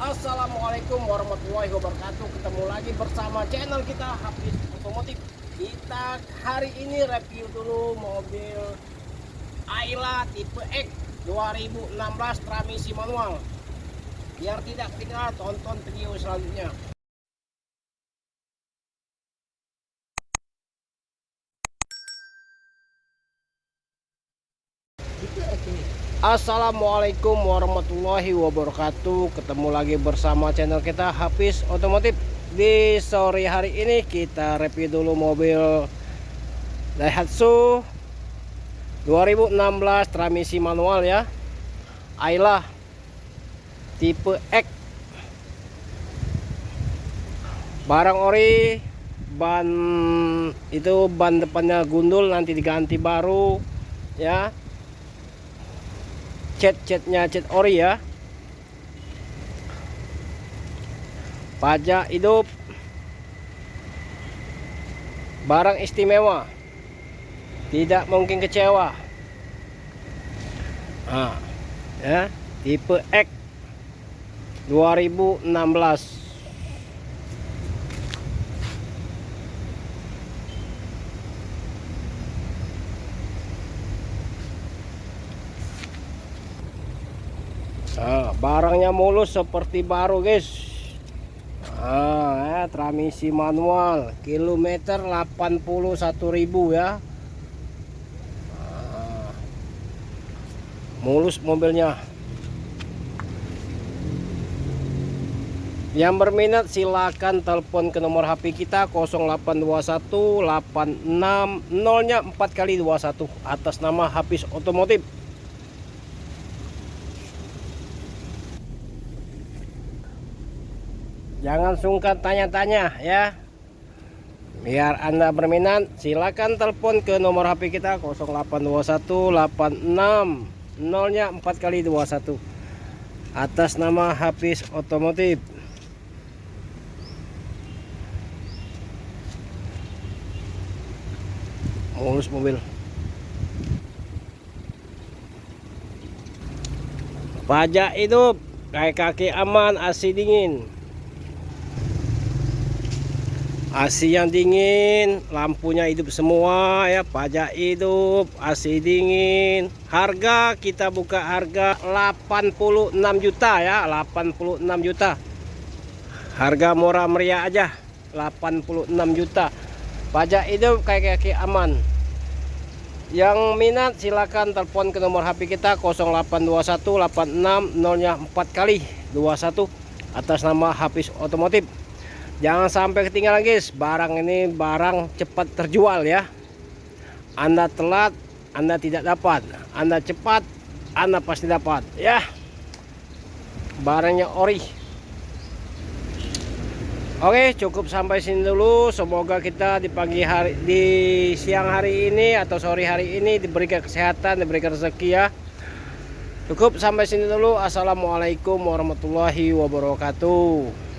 Assalamualaikum warahmatullahi wabarakatuh. Ketemu lagi bersama channel kita Hafiz Otomotif. Kita hari ini review dulu mobil Ayla tipe X 2016 transmisi manual. Biar tidak ketinggalan, tonton video selanjutnya. Assalamualaikum warahmatullahi wabarakatuh. Ketemu lagi bersama channel kita Hafiz Otomotif. Di sore hari ini kita review dulu mobil Daihatsu 2016 transmisi manual ya, Ayla tipe X. Barang ori, ban itu ban depannya gundul, nanti diganti baru ya. Cat-catnya cat ori ya. Pajak hidup, barang istimewa, tidak mungkin kecewa. Nah, ya, tipe X 2016. Nah, barangnya mulus seperti baru guys. Nah, ya, transmisi manual, kilometer 81.000 ya. Nah, mulus mobilnya. Yang berminat silakan telepon ke nomor HP kita 0821 86 0-nya 4 kali 21 atas nama Hafiz Otomotif. Jangan sungkan tanya-tanya ya. Biar Anda berminat, silakan telepon ke nomor HP kita 0821 86 0-nya 4 kali 21 atas nama Hafiz Otomotif. Mulus mobil. Pajak hidup, kaki aman, AC dingin. AC yang dingin, lampunya hidup semua ya, pajak hidup, AC dingin. Harga kita buka harga 86 juta ya, 86 juta. Harga murah meriah aja, 86 juta. Pajak hidup, kaki aman. Yang minat silakan telepon ke nomor HP kita 0821 86 0-nya 4 kali 21 atas nama Hafiz Otomotif. Jangan sampai ketinggalan guys, barang ini barang cepat terjual ya. Anda telat, Anda tidak dapat. Anda cepat, Anda pasti dapat ya. Barangnya ori. Oke, cukup sampai sini dulu. Semoga kita di pagi hari, di siang hari ini atau sore hari ini diberikan kesehatan, diberikan rezeki ya. Cukup sampai sini dulu. Assalamualaikum warahmatullahi wabarakatuh.